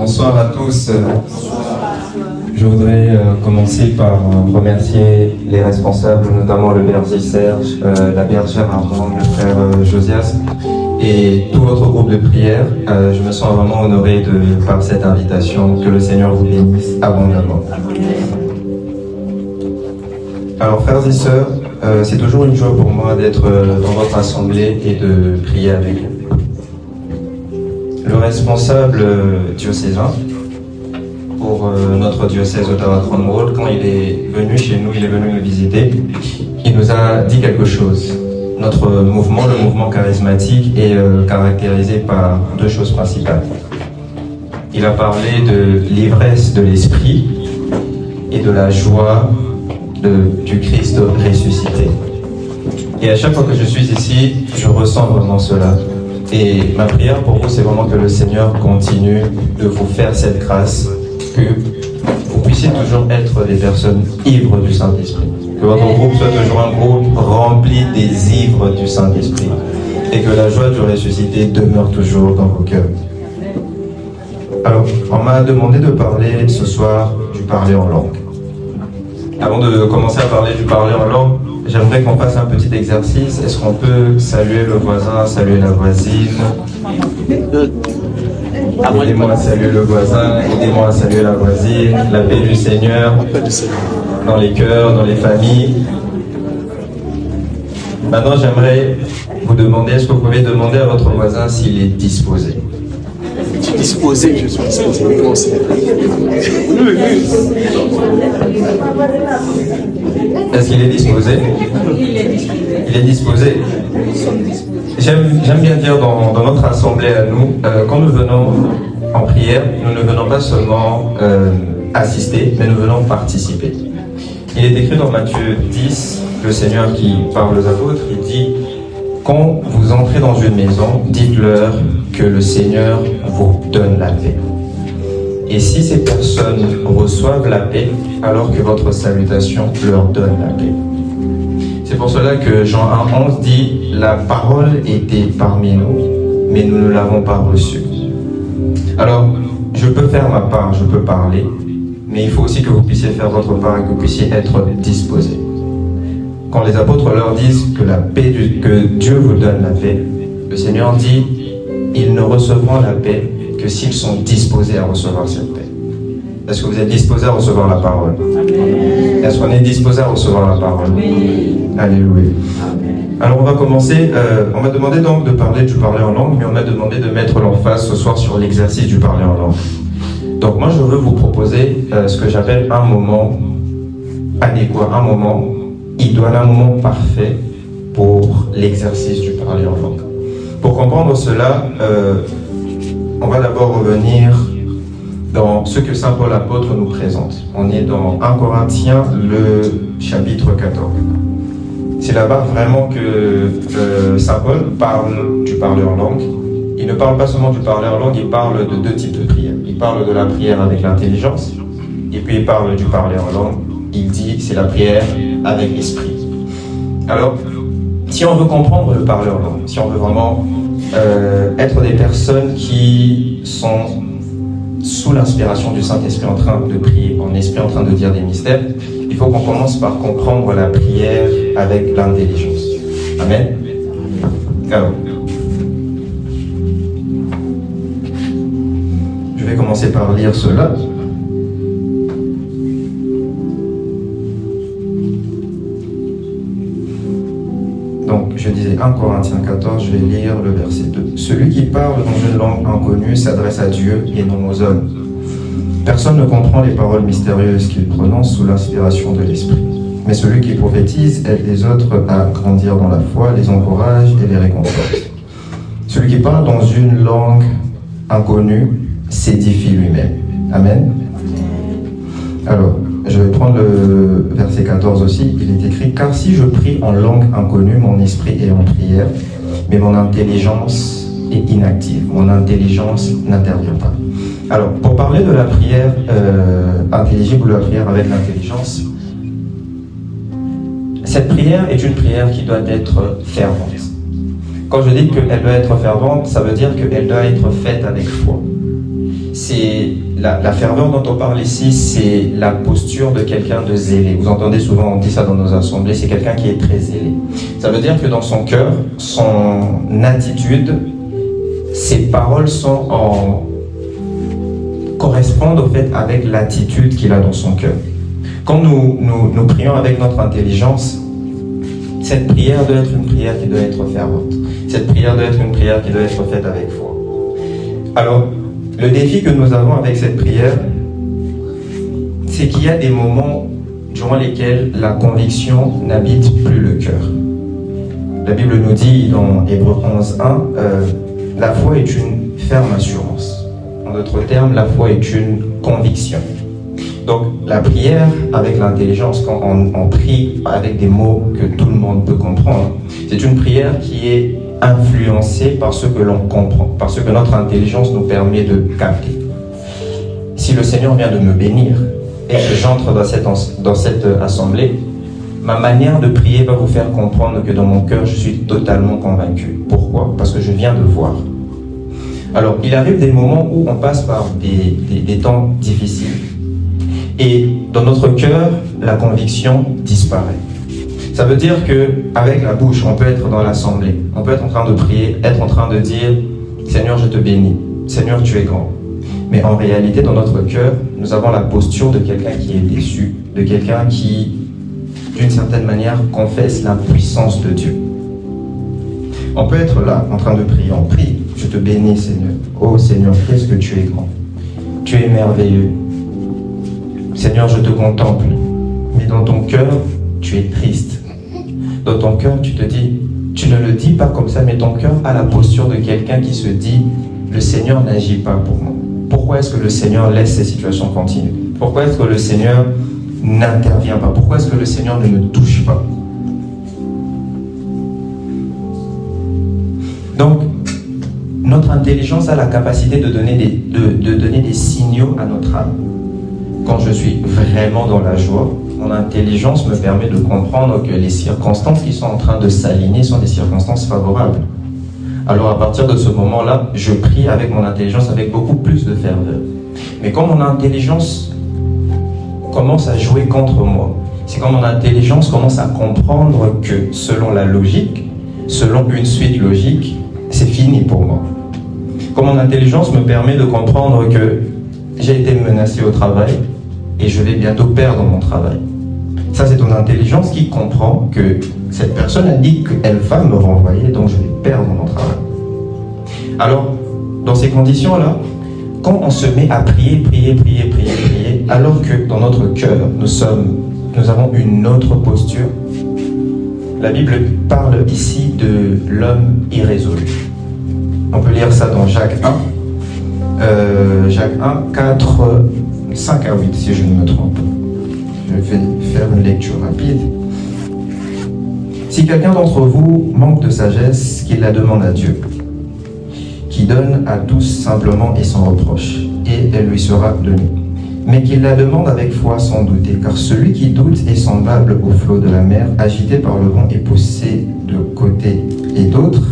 Bonsoir à tous. Je voudrais commencer par remercier les responsables, notamment le berger Serge, la bergère Armand, le frère Josias et tout votre groupe de prière. Je me sens vraiment honoré par cette invitation. Que le Seigneur vous bénisse abondamment. Alors frères et sœurs, c'est toujours une joie pour moi d'être dans votre assemblée et de prier avec vous. Le responsable diocésain pour notre diocèse Ottawa-Cromwell, quand il est venu chez nous, il est venu nous visiter, il nous a dit quelque chose. Notre mouvement, le mouvement charismatique, est caractérisé par deux choses principales. Il a parlé de l'ivresse de l'esprit et de la joie du Christ ressuscité. Et à chaque fois que je suis ici, je ressens vraiment cela. Et ma prière pour vous, c'est vraiment que le Seigneur continue de vous faire cette grâce, que vous puissiez toujours être des personnes ivres du Saint-Esprit. Que votre groupe soit toujours un groupe rempli des ivres du Saint-Esprit. Et que la joie du ressuscité demeure toujours dans vos cœurs. Alors, on m'a demandé de parler ce soir du parler en langue. Avant de commencer à parler du parler en langue, j'aimerais qu'on fasse un petit exercice. Est-ce qu'on peut saluer le voisin, saluer la voisine? Aidez-moi à saluer le voisin, aidez-moi à saluer la voisine. La paix du Seigneur dans les cœurs, dans les familles. Maintenant, j'aimerais vous demander, est-ce que vous pouvez demander à votre voisin s'il est disposé? Disposé, je suis disposé. Est-ce qu'il est disposé? Il est disposé. J'aime bien dire dans notre assemblée à nous, quand nous venons en prière, nous ne venons pas seulement assister, mais nous venons participer. Il est écrit dans Matthieu 10, le Seigneur qui parle aux apôtres, il dit: quand vous entrez dans une maison, dites-leur que le Seigneur vous donne la paix. Et si ces personnes reçoivent la paix, alors que votre salutation leur donne la paix. C'est pour cela que Jean 1,11 dit: la parole était parmi nous, mais nous ne l'avons pas reçue. Alors, je peux faire ma part, je peux parler, mais il faut aussi que vous puissiez faire votre part et que vous puissiez être disposés. Quand les apôtres leur disent que la paix que Dieu vous donne la paix, le Seigneur dit: ils ne recevront la paix que s'ils sont disposés à recevoir cette paix. Est-ce que vous êtes disposés à recevoir la parole? Est-ce qu'on est disposé à recevoir la parole? Alléluia. Alors on va commencer, on m'a demandé donc de parler du parler en langue, mais on m'a demandé de mettre l'emphase ce soir sur l'exercice du parler en langue. Donc moi je veux vous proposer ce que j'appelle un moment adéquat, un moment idoine, un moment parfait pour l'exercice du parler en langue. Pour comprendre cela, on va d'abord revenir dans ce que Saint Paul apôtre nous présente. On est dans 1 Corinthiens, le chapitre 14. C'est là-bas vraiment que Saint Paul parle du parler en langue. Il ne parle pas seulement du parler en langue, il parle de deux types de prières. Il parle de la prière avec l'intelligence, et puis il parle du parler en langue. Il dit c'est la prière avec l'esprit. Alors, si on veut comprendre le parler en langue, si on veut vraiment être des personnes qui sont sous l'inspiration du Saint-Esprit en train de prier, en esprit en train de dire des mystères, il faut qu'on commence par comprendre la prière avec l'intelligence. Amen. Alors, je vais commencer par lire cela. Donc, je disais 1 Corinthiens 14, je vais lire le verset 2. Celui qui parle dans une langue inconnue s'adresse à Dieu et non aux hommes. Personne ne comprend les paroles mystérieuses qu'il prononce sous l'inspiration de l'Esprit. Mais celui qui prophétise aide les autres à grandir dans la foi, les encourage et les réconforte. Celui qui parle dans une langue inconnue s'édifie lui-même. Amen. Alors, je vais prendre le verset 14 aussi. Il est écrit: car si je prie en langue inconnue, mon esprit est en prière, mais mon intelligence est inactive. Mon intelligence n'intervient pas. Alors, pour parler de la prière intelligible ou la prière avec l'intelligence, cette prière est une prière qui doit être fervente. Quand je dis qu'elle doit être fervente, ça veut dire qu'elle doit être faite avec foi. c'est la ferveur dont on parle ici, c'est la posture de quelqu'un de zélé. Vous entendez souvent, on dit ça dans nos assemblées, c'est quelqu'un qui est très zélé. Ça veut dire que dans son cœur, son attitude, ses paroles correspondent au fait avec l'attitude qu'il a dans son cœur. Quand nous prions avec notre intelligence, cette prière doit être une prière qui doit être fervente. Cette prière doit être une prière qui doit être faite avec foi. Alors, le défi que nous avons avec cette prière, c'est qu'il y a des moments durant lesquels la conviction n'habite plus le cœur. La Bible nous dit dans Hébreux 11:1, la foi est une ferme assurance. En d'autres termes, la foi est une conviction. Donc, la prière avec l'intelligence, quand on prie avec des mots que tout le monde peut comprendre, c'est une prière qui est influencée par ce que l'on comprend, par ce que notre intelligence nous permet de capter. Si le Seigneur vient de me bénir et que j'entre dans cette assemblée, ma manière de prier va vous faire comprendre que dans mon cœur, je suis totalement convaincu. Pourquoi? Parce que je viens de voir. Alors, il arrive des moments où on passe par des temps difficiles. Et dans notre cœur, la conviction disparaît. Ça veut dire qu'avec la bouche, on peut être dans l'assemblée, on peut être en train de prier, être en train de dire « Seigneur, je te bénis, Seigneur, tu es grand ». Mais en réalité, dans notre cœur, nous avons la posture de quelqu'un qui est déçu, de quelqu'un qui, d'une certaine manière, confesse la puissance de Dieu. On peut être là, en train de prier, on prie « Je te bénis, Seigneur. Oh Seigneur, qu'est-ce que tu es grand. Tu es merveilleux. Seigneur, je te contemple. » Mais dans ton cœur, tu es triste. Dans ton cœur, tu te dis, tu ne le dis pas comme ça, mais ton cœur a la posture de quelqu'un qui se dit, le Seigneur n'agit pas pour moi. Pourquoi est-ce que le Seigneur laisse ces situations continuer? Pourquoi est-ce que le Seigneur n'intervient pas? Pourquoi est-ce que le Seigneur ne me touche pas? Donc, notre intelligence a la capacité de donner des signaux à notre âme. Quand je suis vraiment dans la joie, mon intelligence me permet de comprendre que les circonstances qui sont en train de s'aligner sont des circonstances favorables. Alors à partir de ce moment-là, je prie avec mon intelligence avec beaucoup plus de ferveur. Mais quand mon intelligence commence à jouer contre moi, c'est quand mon intelligence commence à comprendre que selon la logique, selon une suite logique, c'est fini pour moi. Quand mon intelligence me permet de comprendre que j'ai été menacé au travail et je vais bientôt perdre mon travail. Ça, c'est ton intelligence qui comprend que cette personne a dit qu'elle va me renvoyer, donc je vais perdre mon travail. Alors, dans ces conditions-là, quand on se met à prier, alors que dans notre cœur, nous avons une autre posture, la Bible parle ici de l'homme irrésolu. On peut lire ça dans Jacques 1. Jacques 1, 4, 5 à 8, si je ne me trompe. Je vais faire une lecture rapide. Si quelqu'un d'entre vous manque de sagesse, qu'il la demande à Dieu, qui donne à tous simplement et sans reproche, et elle lui sera donnée. Mais qu'il la demande avec foi sans douter, car celui qui doute est semblable au flot de la mer, agité par le vent et poussé de côté et d'autre.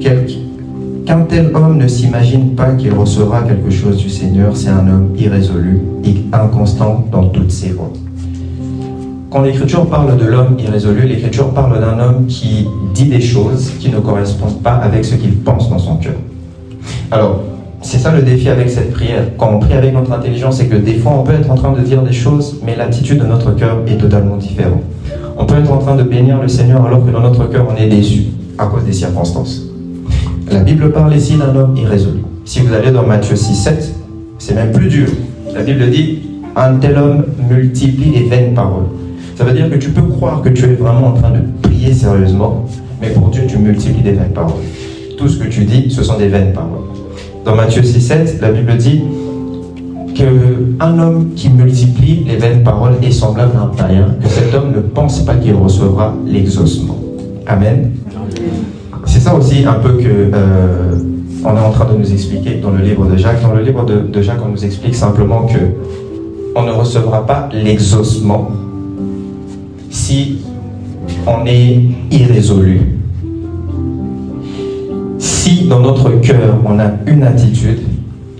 Qu'un tel homme ne s'imagine pas qu'il recevra quelque chose du Seigneur, c'est un homme irrésolu et inconstant dans toutes ses voies. Quand l'Écriture parle de l'homme irrésolu, l'Écriture parle d'un homme qui dit des choses qui ne correspondent pas avec ce qu'il pense dans son cœur. Alors, c'est ça le défi avec cette prière. Quand on prie avec notre intelligence, c'est que des fois on peut être en train de dire des choses, mais l'attitude de notre cœur est totalement différente. On peut être en train de bénir le Seigneur alors que dans notre cœur on est déçu à cause des circonstances. La Bible parle ici d'un homme irrésolu. Si vous allez dans Matthieu 6, 7, c'est même plus dur. La Bible dit, un tel homme multiplie les vaines paroles. Ça veut dire que tu peux croire que tu es vraiment en train de prier sérieusement, mais pour Dieu, tu multiplies des vaines paroles. Tout ce que tu dis, ce sont des vaines paroles. Dans Matthieu 6, 7, la Bible dit qu'un homme qui multiplie les vaines paroles est semblable à un païen, que cet homme ne pense pas qu'il recevra l'exaucement. Amen. C'est ça aussi un peu que on est en train de nous expliquer dans le livre de Jacques. Dans le livre de Jacques, on nous explique simplement que on ne recevra pas l'exaucement si on est irrésolu. Si dans notre cœur, on a une attitude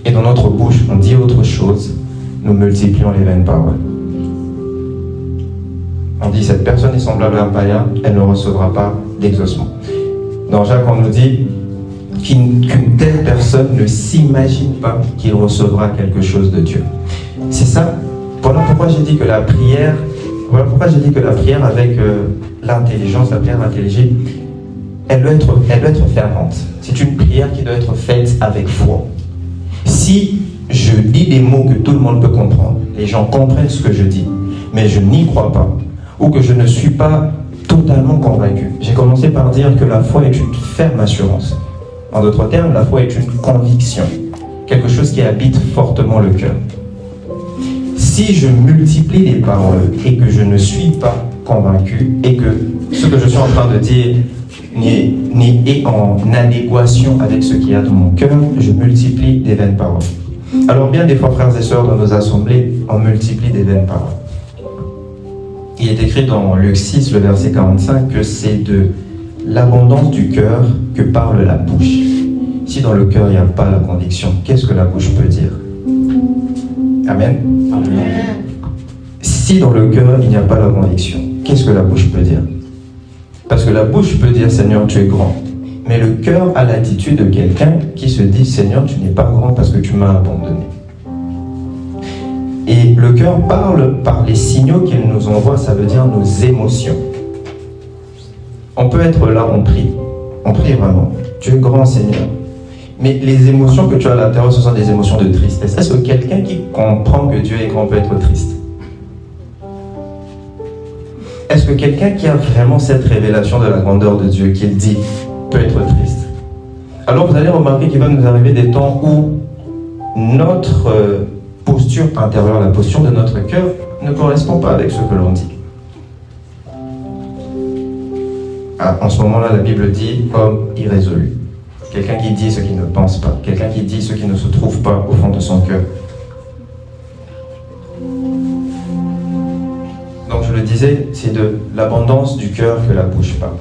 et dans notre bouche on dit autre chose, nous multiplions les vaines paroles. On dit cette personne est semblable à un païen, elle ne recevra pas d'exaucement. Dans Jacques, on nous dit qu'une telle personne ne s'imagine pas qu'il recevra quelque chose de Dieu. C'est ça. Voilà pourquoi j'ai dit que la prière, avec l'intelligence, la prière intelligible, elle doit être fervente. C'est une prière qui doit être faite avec foi. Si je dis des mots que tout le monde peut comprendre, les gens comprennent ce que je dis, mais je n'y crois pas, ou que je ne suis pas totalement convaincu. J'ai commencé par dire que la foi est une ferme assurance. En d'autres termes, la foi est une conviction, quelque chose qui habite fortement le cœur. Si je multiplie les paroles et que je ne suis pas convaincu et que ce que je suis en train de dire n'est en adéquation avec ce qu'il y a dans mon cœur, je multiplie des vaines paroles. Alors bien des fois, frères et sœurs, dans nos assemblées, on multiplie des vaines paroles. Il est écrit dans Luc 6, le verset 45, que c'est de l'abondance du cœur que parle la bouche. Si dans le cœur il n'y a pas la conviction, qu'est-ce que la bouche peut dire? Amen. Amen. Si dans le cœur il n'y a pas la conviction, qu'est-ce que la bouche peut dire? Parce que la bouche peut dire Seigneur, tu es grand. Mais le cœur a l'attitude de quelqu'un qui se dit Seigneur, tu n'es pas grand parce que tu m'as abandonné. Et le cœur parle par les signaux qu'il nous envoie, ça veut dire nos émotions. On peut être là, on prie vraiment. Tu es grand Seigneur. Mais les émotions que tu as à l'intérieur, ce sont des émotions de tristesse. Est-ce que quelqu'un qui comprend que Dieu est grand peut être triste? Est-ce que quelqu'un qui a vraiment cette révélation de la grandeur de Dieu qu'il dit peut être triste? Alors vous allez remarquer qu'il va nous arriver des temps où notre posture intérieure, la posture de notre cœur ne correspond pas avec ce que l'on dit. En ce moment-là, la Bible dit homme irrésolu. Quelqu'un qui dit ce qu'il ne pense pas. Quelqu'un qui dit ce qui ne se trouve pas au fond de son cœur. Donc je le disais, c'est de l'abondance du cœur que la bouche parle.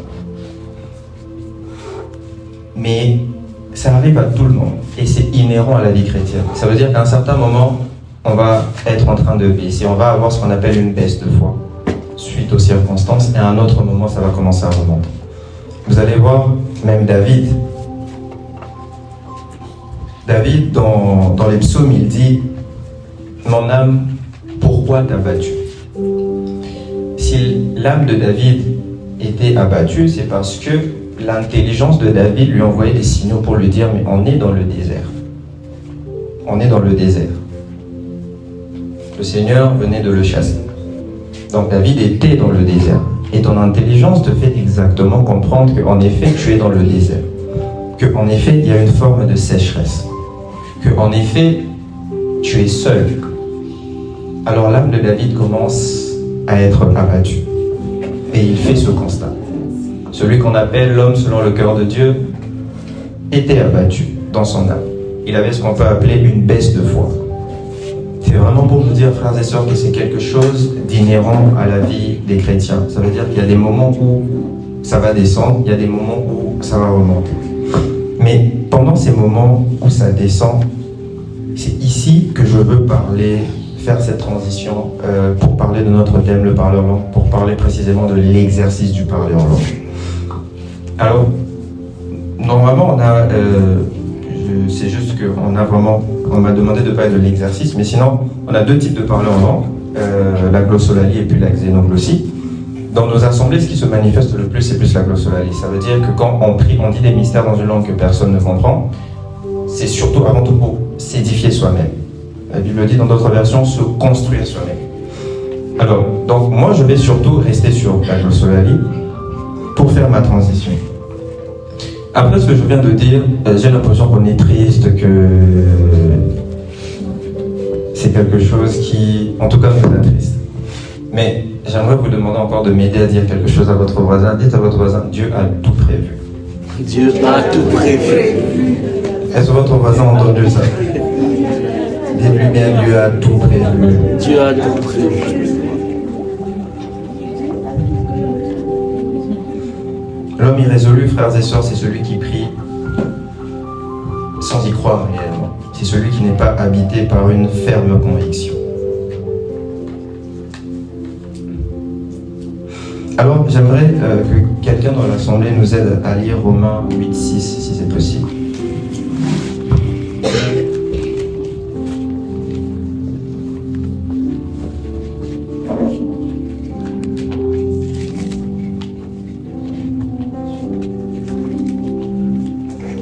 Mais ça arrive à tout le monde. Et c'est inhérent à la vie chrétienne. Ça veut dire qu'à un certain moment, on va être en train de baisser. On va avoir ce qu'on appelle une baisse de foi suite aux circonstances. Et à un autre moment, ça va commencer à remonter. Vous allez voir, même David, dans les psaumes, il dit « Mon âme, pourquoi t'as battu ?» Si l'âme de David était abattue, c'est parce que l'intelligence de David lui envoyait des signaux pour lui dire « Mais on est dans le désert. On est dans le désert. » Le Seigneur venait de le chasser. Donc David était dans le désert. Et ton intelligence te fait exactement comprendre qu'en effet, tu es dans le désert. Qu'en effet, il y a une forme de sécheresse. Qu'en effet, tu es seul. Alors l'âme de David commence à être abattue. Et il fait ce constat. Celui qu'on appelle l'homme selon le cœur de Dieu était abattu dans son âme. Il avait ce qu'on peut appeler une baisse de foi. C'est vraiment pour vous dire, frères et sœurs, que c'est quelque chose d'inhérent à la vie des chrétiens. Ça veut dire qu'il y a des moments où ça va descendre, il y a des moments où ça va remonter. Mais pendant ces moments où ça descend, c'est ici que je veux faire cette transition pour parler de notre thème, le parler en langue, pour parler précisément de l'exercice du parler en langue. Alors, normalement, c'est juste on m'a demandé de parler de l'exercice, mais sinon, on a deux types de parler en langue, la glossolalie et puis la xénoglossie. Dans nos assemblées, ce qui se manifeste le plus, c'est plus la glossolalie. Ça veut dire que quand on prie, on dit des mystères dans une langue que personne ne comprend. C'est surtout, avant tout, pour s'édifier soi-même. La Bible dit dans d'autres versions, se construire soi-même. Alors, donc moi, je vais surtout rester sur la glossolalie pour faire ma transition. Après ce que je viens de dire, j'ai l'impression qu'on est triste, que c'est quelque chose qui, en tout cas, nous attriste. Mais j'aimerais vous demander encore de m'aider à dire quelque chose à votre voisin. Dites à votre voisin, Dieu a tout prévu. Dieu a tout prévu. Est-ce que votre voisin a entendu ça? Dites-lui bien, Dieu a tout prévu. Dieu a tout prévu. L'homme irrésolu, frères et sœurs, c'est celui qui prie sans y croire réellement. c'est celui qui n'est pas habité par une ferme conviction. Alors, j'aimerais que quelqu'un dans l'Assemblée nous aide à lire Romains 8, 6, si c'est possible.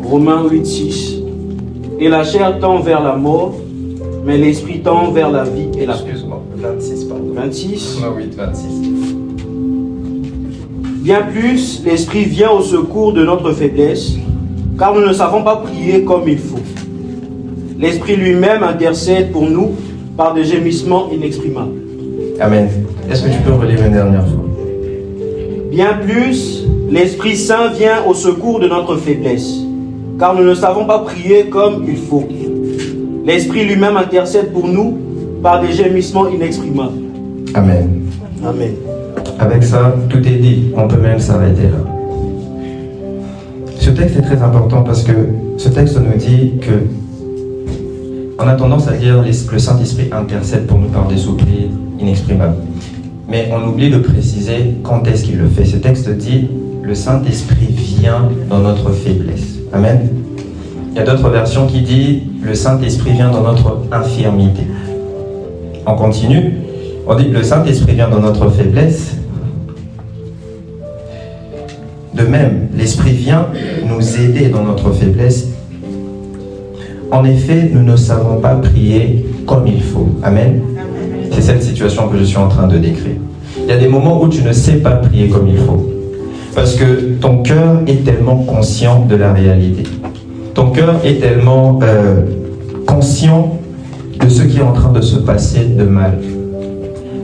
Romains 8, 6. Et la chair tend vers la mort, mais l'esprit tend vers la vie et la paix. Excuse-moi, 26, pardon. 26. Romains 8, 26. Bien plus, l'esprit vient au secours de notre faiblesse, car nous ne savons pas prier comme il faut. L'esprit lui-même intercède pour nous par des gémissements inexprimables. Amen. Est-ce que tu peux relire une dernière fois? Bien plus, l'Esprit Saint vient au secours de notre faiblesse, car nous ne savons pas prier comme il faut. L'Esprit lui-même intercède pour nous par des gémissements inexprimables. Amen. Amen. Avec ça, tout est dit. On peut même s'arrêter là. Ce texte est très important parce que ce texte nous dit que on a tendance à dire que le Saint-Esprit intercède pour nous par des soupirs inexprimables. Mais on oublie de préciser quand est-ce qu'il le fait. Ce texte dit le Saint-Esprit vient dans notre faiblesse. Amen. Il y a d'autres versions qui disent le Saint-Esprit vient dans notre infirmité. On continue. On dit le Saint-Esprit vient dans notre faiblesse. De même, l'Esprit vient nous aider dans notre faiblesse. En effet, nous ne savons pas prier comme il faut. Amen. C'est cette situation que je suis en train de décrire. Il y a des moments où tu ne sais pas prier comme il faut. Parce que ton cœur est tellement conscient de la réalité. Ton cœur est tellement conscient de ce qui est en train de se passer de mal.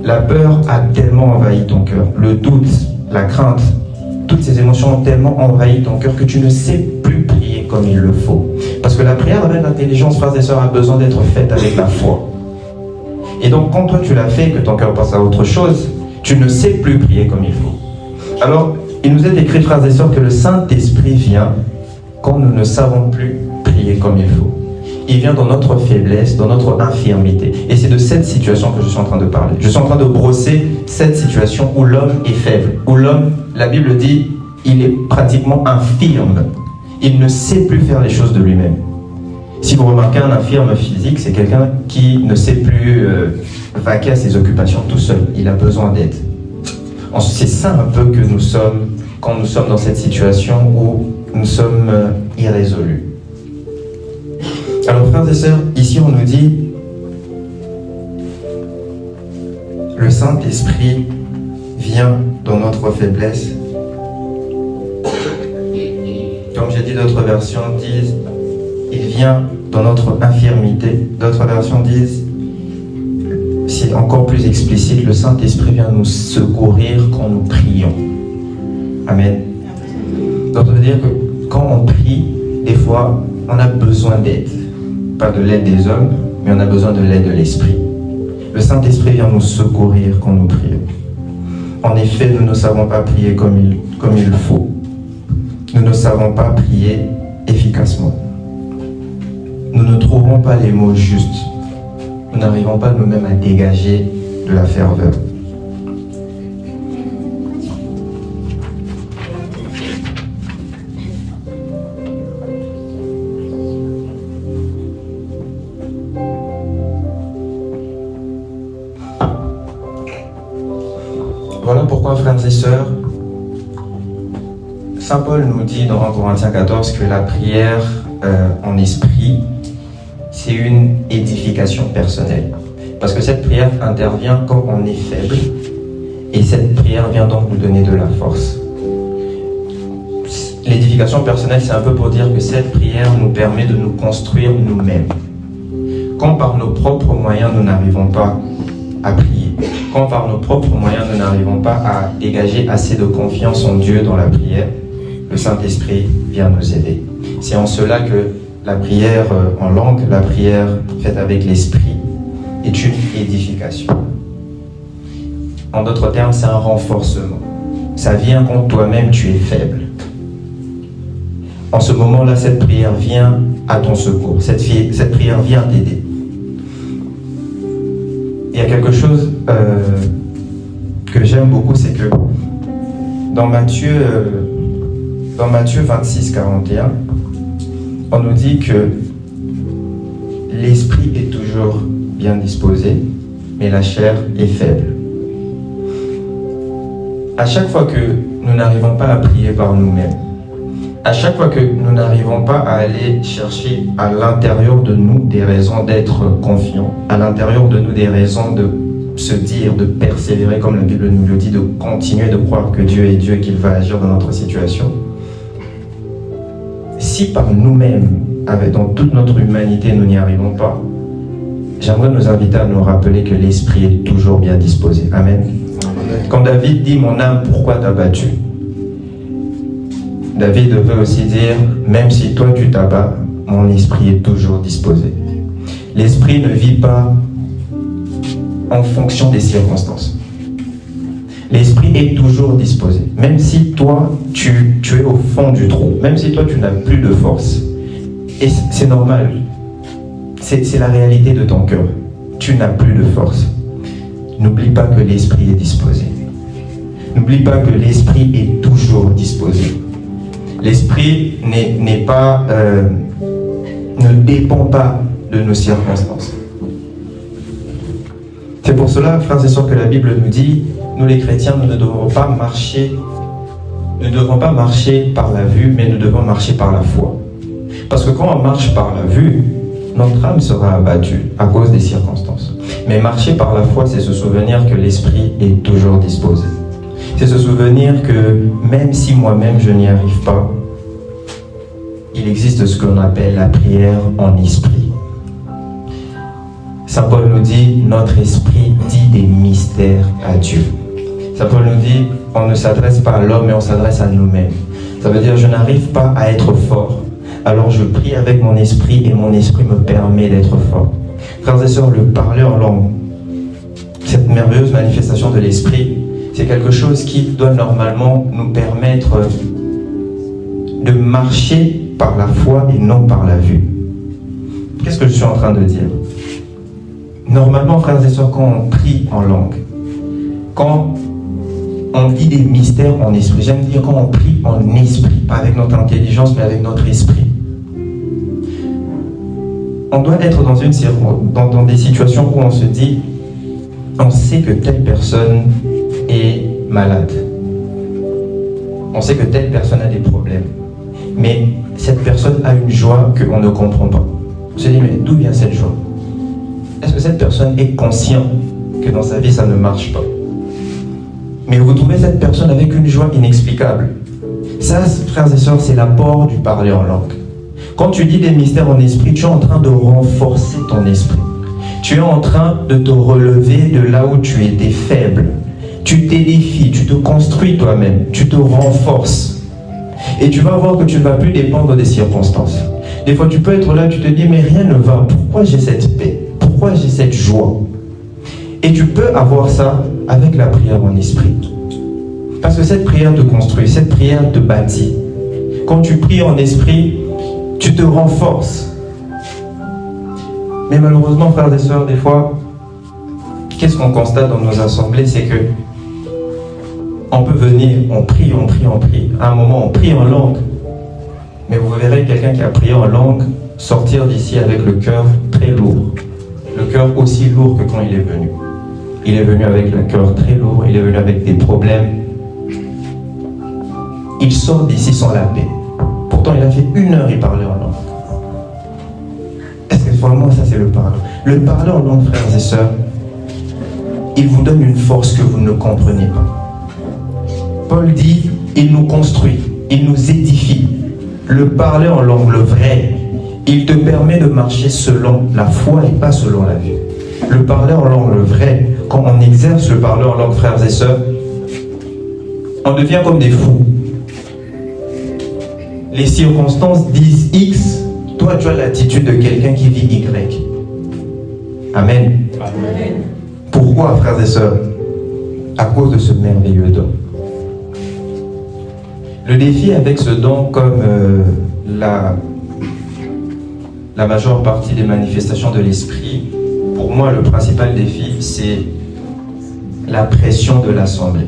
La peur a tellement envahi ton cœur. Le doute, la crainte, toutes ces émotions ont tellement envahi ton cœur que tu ne sais plus prier comme il le faut. Parce que la prière avec l'intelligence, frères et sœurs, a besoin d'être faite avec la foi. Et donc, quand toi tu l'as fait et que ton cœur passe à autre chose, tu ne sais plus prier comme il faut. Alors, il nous est écrit, frères et sœurs, que le Saint-Esprit vient quand nous ne savons plus prier comme il faut. Il vient dans notre faiblesse, dans notre infirmité. Et c'est de cette situation que je suis en train de parler. Je suis en train de brosser cette situation où l'homme est faible, où l'homme, la Bible dit, il est pratiquement infirme. Il ne sait plus faire les choses de lui-même. Si vous remarquez un infirme physique, c'est quelqu'un qui ne sait plus vaquer à ses occupations tout seul. Il a besoin d'aide. C'est ça un peu que nous sommes quand nous sommes dans cette situation où nous sommes irrésolus. Alors frères et sœurs, ici on nous dit le Saint-Esprit vient dans notre faiblesse. Comme j'ai dit, d'autres versions disent il vient dans notre infirmité. D'autres versions disent, c'est encore plus explicite, le Saint-Esprit vient nous secourir quand nous prions. Amen. Donc ça veut dire que quand on prie, des fois, on a besoin d'aide. Pas de l'aide des hommes, mais on a besoin de l'aide de l'Esprit. Le Saint-Esprit vient nous secourir quand nous prions. En effet, nous ne savons pas prier comme il faut. Nous ne savons pas prier efficacement. Nous ne trouvons pas les mots justes. Nous n'arrivons pas nous-mêmes à dégager de la ferveur. Voilà pourquoi, frères et sœurs, Saint Paul nous dit dans 1 Corinthiens 14 que la prière en esprit, c'est une édification personnelle. Parce que cette prière intervient quand on est faible, et cette prière vient donc nous donner de la force. L'édification personnelle, c'est un peu pour dire que cette prière nous permet de nous construire nous-mêmes. Quand par nos propres moyens, nous n'arrivons pas à prier, quand par nos propres moyens, nous n'arrivons pas à dégager assez de confiance en Dieu dans la prière, le Saint-Esprit vient nous aider. C'est en cela que la prière en langue, la prière faite avec l'Esprit, est une édification. En d'autres termes, c'est un renforcement. Ça vient quand toi-même tu es faible. En ce moment-là, cette prière vient à ton secours. Cette prière vient t'aider. Il y a quelque chose que j'aime beaucoup, c'est que dans Matthieu 26, 41, on nous dit que l'esprit est toujours bien disposé, mais la chair est faible. À chaque fois que nous n'arrivons pas à prier par nous-mêmes, à chaque fois que nous n'arrivons pas à aller chercher à l'intérieur de nous des raisons d'être confiants, à l'intérieur de nous des raisons de se dire, de persévérer comme la Bible nous le dit, de continuer de croire que Dieu est Dieu et qu'il va agir dans notre situation, si par nous-mêmes, dans toute notre humanité, nous n'y arrivons pas, j'aimerais nous inviter à nous rappeler que l'esprit est toujours bien disposé. Amen. Quand David dit « Mon âme, pourquoi t'as battu ?» David veut aussi dire « Même si toi tu t'abats, mon esprit est toujours disposé. » L'esprit ne vit pas en fonction des circonstances. L'esprit est toujours disposé. Même si toi, tu es au fond du trou, même si toi, tu n'as plus de force. Et c'est normal. C'est la réalité de ton cœur. Tu n'as plus de force. N'oublie pas que l'esprit est disposé. N'oublie pas que l'esprit est toujours disposé. L'esprit ne dépend pas de nos circonstances. C'est pour cela, frères et sœurs, que la Bible nous dit, nous les chrétiens, nous ne devons pas marcher par la vue, mais nous devons marcher par la foi. Parce que quand on marche par la vue, notre âme sera abattue à cause des circonstances. Mais marcher par la foi, c'est se souvenir que l'esprit est toujours disposé. C'est se souvenir que même si moi-même je n'y arrive pas, il existe ce qu'on appelle la prière en esprit. Saint Paul nous dit, notre esprit dit des mystères à Dieu. Saint Paul nous dit, on ne s'adresse pas à l'homme, mais on s'adresse à nous-mêmes. Ça veut dire, je n'arrive pas à être fort. Alors je prie avec mon esprit et mon esprit me permet d'être fort. Frères et sœurs, le parler en langue, cette merveilleuse manifestation de l'esprit, c'est quelque chose qui doit normalement nous permettre de marcher par la foi et non par la vue. Qu'est-ce que je suis en train de dire? Normalement, frères et sœurs, quand on prie en langue, quand on dit des mystères en esprit, j'aime dire quand on prie en esprit, pas avec notre intelligence, mais avec notre esprit. On doit être dans des situations où on se dit, on sait que telle personne est malade. On sait que telle personne a des problèmes. Mais cette personne a une joie qu'on ne comprend pas. On se dit, mais d'où vient cette joie? Est-ce que cette personne est consciente que dans sa vie, ça ne marche pas? Mais vous trouvez cette personne avec une joie inexplicable. Ça, frères et sœurs, c'est l'apport du parler en langue. Quand tu dis des mystères en esprit, tu es en train de renforcer ton esprit. Tu es en train de te relever de là où tu étais faible. Tu t'édifies, tu te construis toi-même, tu te renforces. Et tu vas voir que tu ne vas plus dépendre des circonstances. Des fois, tu peux être là, tu te dis, mais rien ne va. Pourquoi j'ai cette paix? Pourquoi j'ai cette joie? Et tu peux avoir ça avec la prière en esprit. Parce que cette prière te construit, cette prière te bâtit. Quand tu pries en esprit, tu te renforces. Mais malheureusement, frères et sœurs, des fois, qu'est-ce qu'on constate dans nos assemblées? C'est que on peut venir, on prie. À un moment, on prie en langue. Mais vous verrez quelqu'un qui a prié en langue sortir d'ici avec le cœur très lourd. Le cœur aussi lourd que quand il est venu. Il est venu avec le cœur très lourd, il est venu avec des problèmes. Il sort d'ici sans la paix. Pourtant, il a fait 1 heure, il parlait en langue. Est-ce que vraiment ça, c'est le parler? Le parler en langue, frères et sœurs, il vous donne une force que vous ne comprenez pas. Paul dit, il nous construit, il nous édifie. Le parler en langue, le vrai, il te permet de marcher selon la foi et pas selon la vue. Le parler en langue, le vrai, quand on exerce le parler en langue, frères et sœurs, on devient comme des fous. Les circonstances disent X, toi tu as l'attitude de quelqu'un qui vit Y. Amen. Amen. Pourquoi, frères et sœurs? À cause de ce merveilleux don. Le défi avec ce don, comme la majeure partie des manifestations de l'esprit, pour moi, le principal défi, c'est la pression de l'assemblée.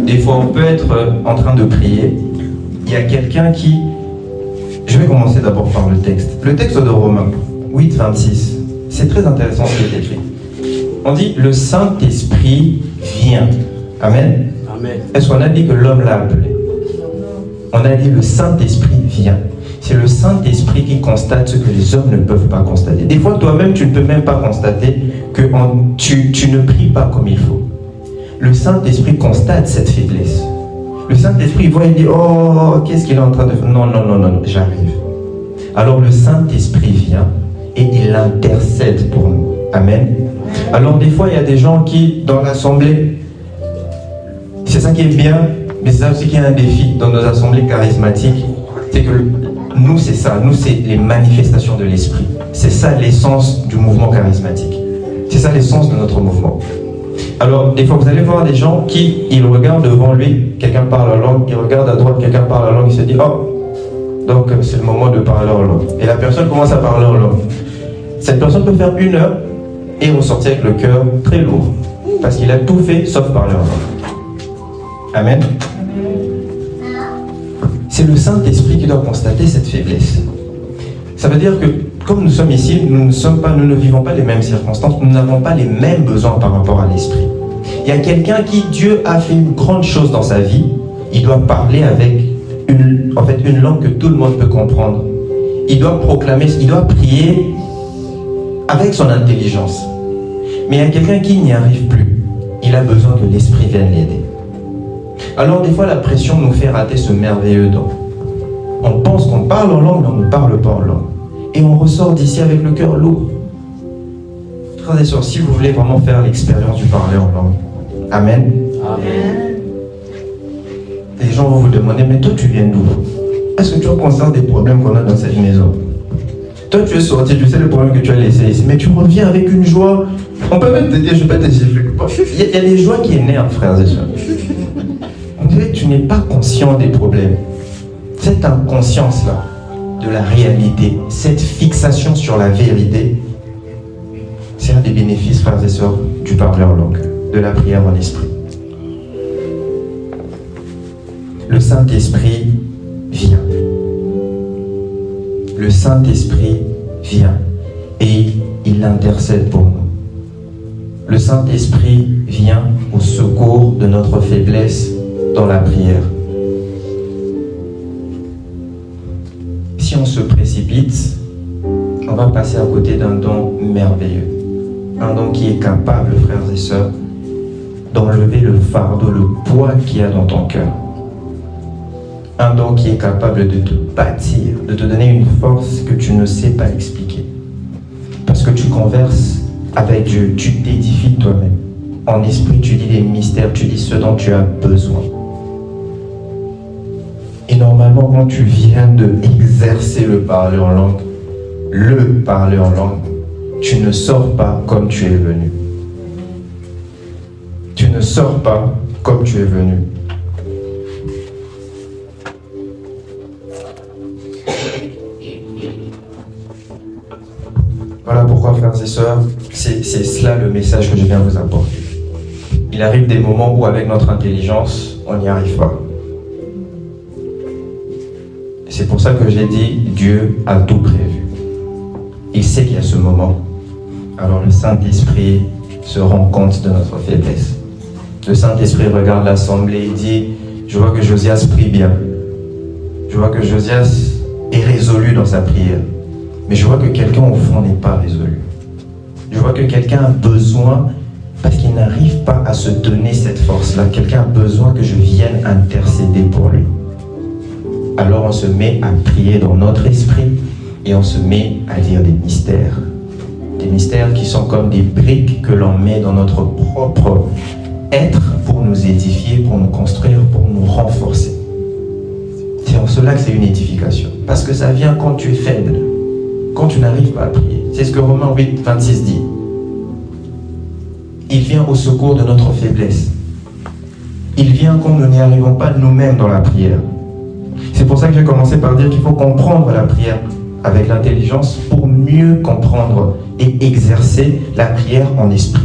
Des fois, on peut être en train de prier. Il y a quelqu'un qui... Je vais commencer d'abord par le texte. Le texte de Romains 8, 26. C'est très intéressant ce qui est écrit. On dit, le Saint-Esprit vient. Amen. Amen. Est-ce qu'on a dit que l'homme l'a appelé? On a dit, le Saint-Esprit vient. C'est le Saint-Esprit qui constate ce que les hommes ne peuvent pas constater. Des fois, toi-même, tu ne peux même pas constater que tu ne pries pas comme il faut. Le Saint-Esprit constate cette faiblesse. Le Saint-Esprit voit et dit, oh, qu'est-ce qu'il est en train de faire? Non, j'arrive. Alors le Saint-Esprit vient et il intercède pour nous. Amen. Alors des fois, il y a des gens qui, dans l'assemblée, c'est ça qui est bien, mais c'est ça aussi qui est un défi dans nos assemblées charismatiques, c'est que nous, c'est ça. Nous, c'est les manifestations de l'esprit. C'est ça l'essence du mouvement charismatique. C'est ça l'essence de notre mouvement. Alors, des fois, vous allez voir des gens qui, ils regardent devant lui, quelqu'un parle en langue, ils regardent à droite, quelqu'un parle en langue, il se dit, oh, donc c'est le moment de parler en langue. Et la personne commence à parler en langue. Cette personne peut faire 1 heure et ressortir avec le cœur très lourd. Parce qu'il a tout fait sauf parler en langue. Amen. C'est le Saint-Esprit qui doit constater cette faiblesse. Ça veut dire que, comme nous sommes ici, nous ne vivons pas les mêmes circonstances, nous n'avons pas les mêmes besoins par rapport à l'Esprit. Il y a quelqu'un qui, Dieu a fait une grande chose dans sa vie, il doit parler avec une langue que tout le monde peut comprendre. Il doit proclamer, il doit prier avec son intelligence. Mais il y a quelqu'un qui n'y arrive plus. Il a besoin que l'Esprit vienne l'aider. Alors des fois, la pression nous fait rater ce merveilleux don. On pense qu'on parle en langue, mais on ne parle pas en langue. Et on ressort d'ici avec le cœur lourd. Frères et sœurs, si vous voulez vraiment faire l'expérience du parler en langue, Amen. Amen. Les gens vont vous demander, mais toi tu viens d'où? Est-ce que tu as conscience des problèmes qu'on a dans cette maison? Toi tu es sorti, tu sais les problèmes que tu as laissés ici, mais tu reviens avec une joie. On peut même te dire, je ne vais pas te gifler. Il y a des joies qui énervent, frères et sœurs. On dirait que tu n'es pas conscient des problèmes. Cette inconscience-là de la réalité, cette fixation sur la vérité, c'est un des bénéfices, frères et sœurs, du parler en langue, de la prière en esprit. Le Saint-Esprit vient. Le Saint-Esprit vient et il intercède pour nous. Le Saint-Esprit vient au secours de notre faiblesse dans la prière. Si on se précipite, on va passer à côté d'un don merveilleux. Un don qui est capable, frères et sœurs, d'enlever le fardeau, le poids qu'il y a dans ton cœur. Un don qui est capable de te bâtir, de te donner une force que tu ne sais pas expliquer. Parce que tu converses avec Dieu, tu t'édifies toi-même. En esprit, tu dis des mystères, tu dis ce dont tu as besoin. Et normalement, quand tu viens d'exercer le parler en langue, tu ne sors pas comme tu es venu. Tu ne sors pas comme tu es venu. Voilà pourquoi, frères et sœurs, c'est cela le message que je viens vous apporter. Il arrive des moments où, avec notre intelligence, on n'y arrive pas. C'est pour ça que j'ai dit, Dieu a tout prévu. Il sait qu'il y a ce moment. Alors le Saint-Esprit se rend compte de notre faiblesse. Le Saint-Esprit regarde l'assemblée et dit, je vois que Josias prie bien. Je vois que Josias est résolu dans sa prière. Mais je vois que quelqu'un au fond n'est pas résolu. Je vois que quelqu'un a besoin, parce qu'il n'arrive pas à se donner cette force-là, quelqu'un a besoin que je vienne intercéder pour lui. Alors on se met à prier dans notre esprit et on se met à dire des mystères. Des mystères qui sont comme des briques que l'on met dans notre propre être pour nous édifier, pour nous construire, pour nous renforcer. C'est en cela que c'est une édification. Parce que ça vient quand tu es faible, quand tu n'arrives pas à prier. C'est ce que Romains 8, 26 dit. Il vient au secours de notre faiblesse. Il vient quand nous n'y arrivons pas nous-mêmes dans la prière. C'est pour ça que j'ai commencé par dire qu'il faut comprendre la prière avec l'intelligence pour mieux comprendre et exercer la prière en esprit.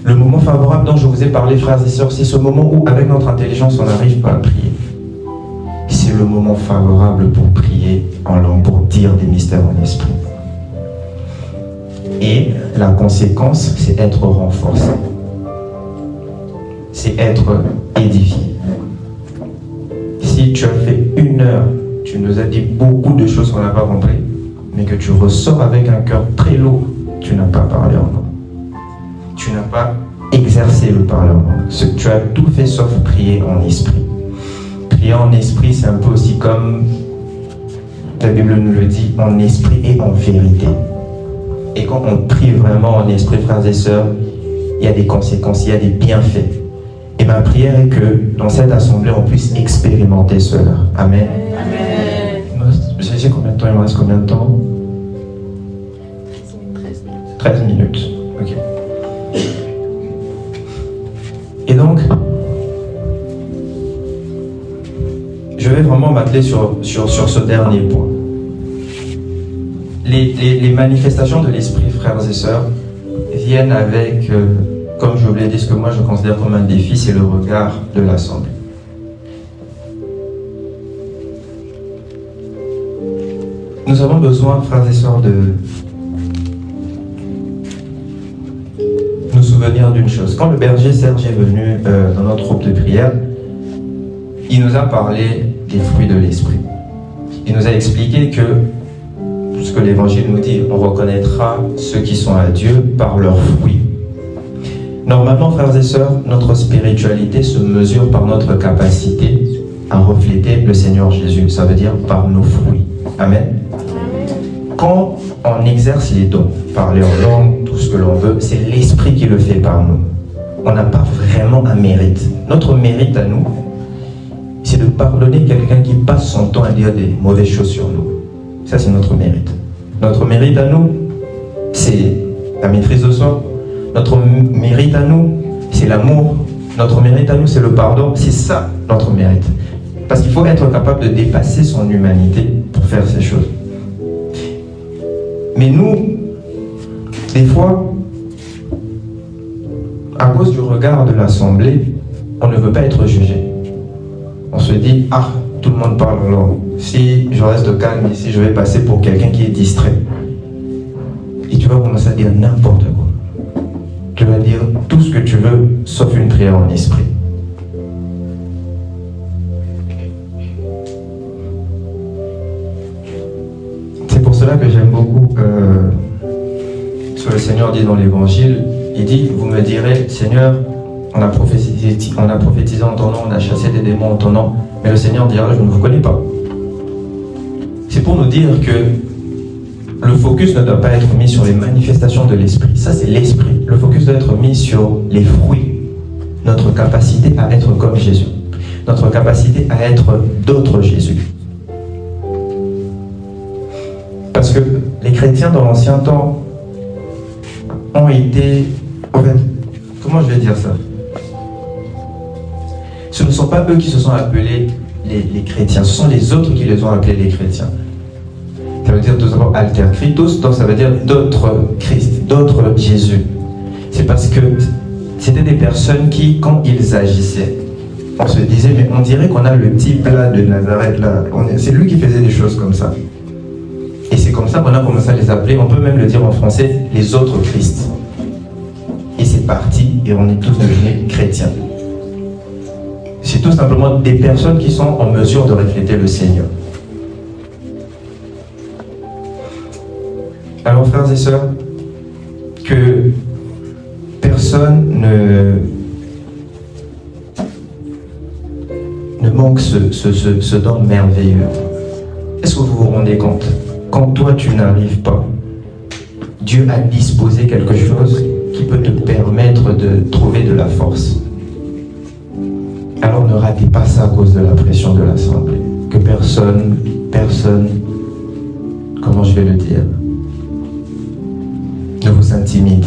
Le moment favorable dont je vous ai parlé, frères et sœurs, c'est ce moment où, avec notre intelligence, on n'arrive pas à prier. C'est le moment favorable pour prier en langue, pour dire des mystères en esprit. Et la conséquence, c'est être renforcé. C'est être édifié. Si tu as fait 1 heure, tu nous as dit beaucoup de choses qu'on n'a pas compris, mais que tu ressors avec un cœur très lourd, tu n'as pas parlé en langue. Tu n'as pas exercé le parler en langue. Tu as tout fait sauf prier en esprit. Prier en esprit, c'est un peu aussi comme la Bible nous le dit, en esprit et en vérité. Et quand on prie vraiment en esprit, frères et sœurs, il y a des conséquences, il y a des bienfaits. Et ma prière est que dans cette assemblée, on puisse expérimenter cela. Amen. Amen. Je sais combien de temps, il me reste combien de temps? 13 minutes. Ok. Et donc, je vais vraiment m'atteler sur ce dernier point. Les manifestations de l'esprit, frères et sœurs, viennent avec, comme je vous l'ai dit, ce que moi je considère comme un défi, c'est le regard de l'assemblée. Nous avons besoin, frères et sœurs, de nous souvenir d'une chose. Quand le berger Serge est venu dans notre groupe de prière, il nous a parlé des fruits de l'esprit. Il nous a expliqué que ce que l'évangile nous dit, on reconnaîtra ceux qui sont à Dieu par leurs fruits. Normalement, frères et sœurs, notre spiritualité se mesure par notre capacité à refléter le Seigneur Jésus. Ça veut dire par nos fruits. Amen. Quand on exerce les dons, parler en langue, tout ce que l'on veut, c'est l'esprit qui le fait par nous. On n'a pas vraiment un mérite. Notre mérite à nous, c'est de pardonner quelqu'un qui passe son temps à dire des mauvaises choses sur nous. Ça, c'est notre mérite. Notre mérite à nous, c'est la maîtrise de soi. Notre mérite à nous, c'est l'amour. Notre mérite à nous, c'est le pardon. C'est ça, notre mérite. Parce qu'il faut être capable de dépasser son humanité pour faire ces choses. Mais nous, des fois, à cause du regard de l'assemblée, on ne veut pas être jugé. On se dit, ah, tout le monde parle en langue. Si je reste calme ici, je vais passer pour quelqu'un qui est distrait. Et tu vas commencer à dire n'importe quoi. Tu vas dire tout ce que tu veux, sauf une prière en esprit. C'est pour cela que j'aime beaucoup ce que le Seigneur dit dans l'Évangile. Il dit, vous me direz, Seigneur, on a prophétisé en ton nom, on a chassé des démons en ton nom, mais le Seigneur dira, je ne vous connais pas. C'est pour nous dire que le focus ne doit pas être mis sur les manifestations de l'esprit. Ça, c'est l'esprit. Le focus doit être mis sur les fruits. Notre capacité à être comme Jésus. Notre capacité à être d'autres Jésus. Parce que les chrétiens dans l'ancien temps ont été... En fait, comment je vais dire ça? Ce ne sont pas eux qui se sont appelés les chrétiens, ce sont les autres qui les ont appelés les chrétiens. Ça veut dire tout simplement alter Christos, donc ça veut dire d'autres Christ, d'autres Jésus. C'est parce que c'était des personnes qui, quand ils agissaient, on se disait, mais on dirait qu'on a le type là de Nazareth là, c'est lui qui faisait des choses comme ça. Et c'est comme ça qu'on a commencé à les appeler, on peut même le dire en français, les autres Christ. Et c'est parti, et on est tous devenus chrétiens. C'est tout simplement des personnes qui sont en mesure de refléter le Seigneur. Alors, frères et sœurs, que personne ne manque ce don merveilleux. Est-ce que vous vous rendez compte? Quand toi, tu n'arrives pas, Dieu a disposé quelque chose qui peut te permettre de trouver de la force. Alors ne ratez pas ça à cause de la pression de l'assemblée. Que personne, comment je vais le dire, ne vous intimide.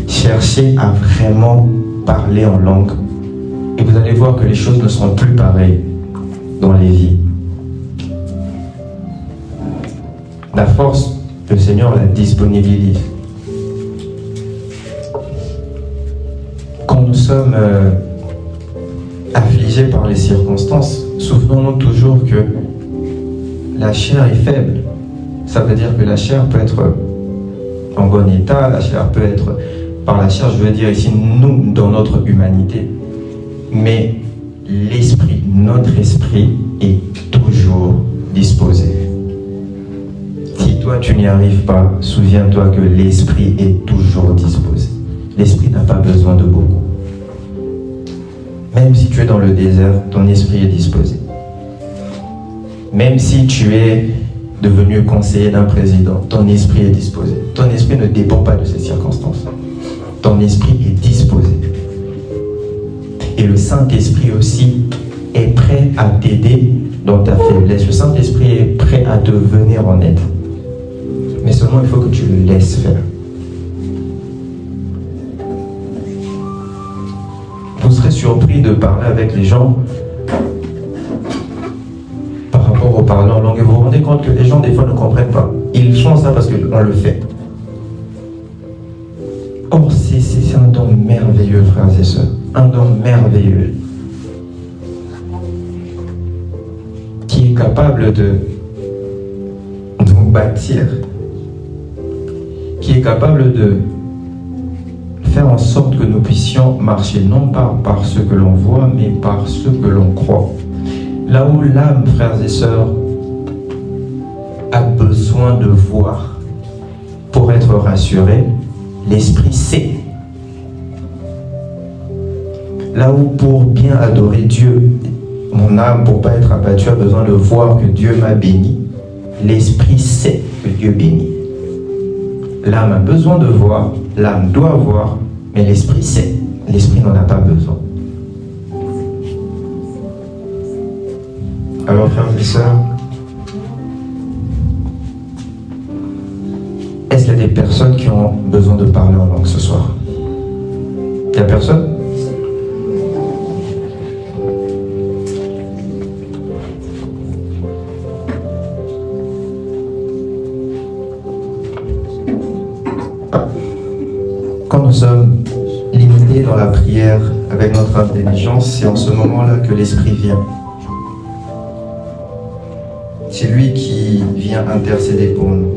Cherchez à vraiment parler en langue et vous allez voir que les choses ne seront plus pareilles dans les vies. La force, le Seigneur la disponibilise. Quand nous sommes affligés par les circonstances, souvenons-nous toujours que la chair est faible. Ça veut dire que la chair peut être en bon état, la chair peut être, par la chair je veux dire ici nous dans notre humanité, mais l'esprit, notre esprit est toujours disposé. Si toi tu n'y arrives pas, souviens-toi que l'esprit est toujours disposé. L'esprit n'a pas besoin de beaucoup. Même si tu es dans le désert, ton esprit est disposé. Même si tu es devenu conseiller d'un président, ton esprit est disposé. Ton esprit ne dépend pas de ces circonstances. Ton esprit est disposé. Et le Saint-Esprit aussi est prêt à t'aider dans ta faiblesse. Le Saint-Esprit est prêt à te venir en aide. Mais seulement il faut que tu le laisses faire. Vous serez surpris de parler avec les gens par rapport au parler en langue. Et vous vous rendez compte que les gens des fois ne comprennent pas. Ils font ça parce qu'on le fait. Or, c'est un don merveilleux, frères et sœurs. Un don merveilleux. Qui est capable de nous bâtir. Qui est capable de faire en sorte que nous puissions marcher non pas par ce que l'on voit, mais par ce que l'on croit. Là où l'âme, frères et sœurs, a besoin de voir pour être rassurée, l'esprit sait. Là où pour bien adorer Dieu, mon âme, pour ne pas être abattue, a besoin de voir que Dieu m'a béni, l'esprit sait que Dieu bénit. L'âme a besoin de voir, l'âme doit voir, mais l'esprit sait. L'esprit n'en a pas besoin. Alors, frères et sœurs, est-ce qu'il y a des personnes qui ont besoin de parler en langue ce soir? Il n'y a personne? Quand nous sommes limités dans la prière avec notre intelligence, c'est en ce moment-là que l'Esprit vient. C'est lui qui vient intercéder pour nous.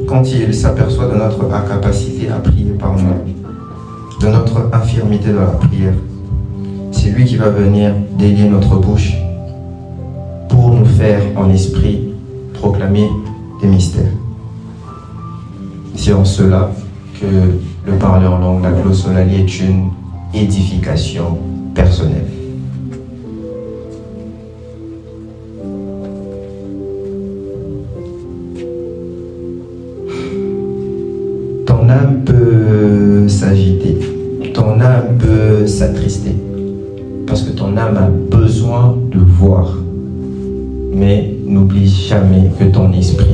Quand il s'aperçoit de notre incapacité à prier par nous, de notre infirmité dans la prière, c'est lui qui va venir délier notre bouche pour nous faire en esprit proclamer des mystères. C'est en cela que le parler en langue, la glossolalie, est une édification personnelle. Ton âme peut s'agiter, ton âme peut s'attrister, parce que ton âme a besoin de voir. Mais n'oublie jamais que ton esprit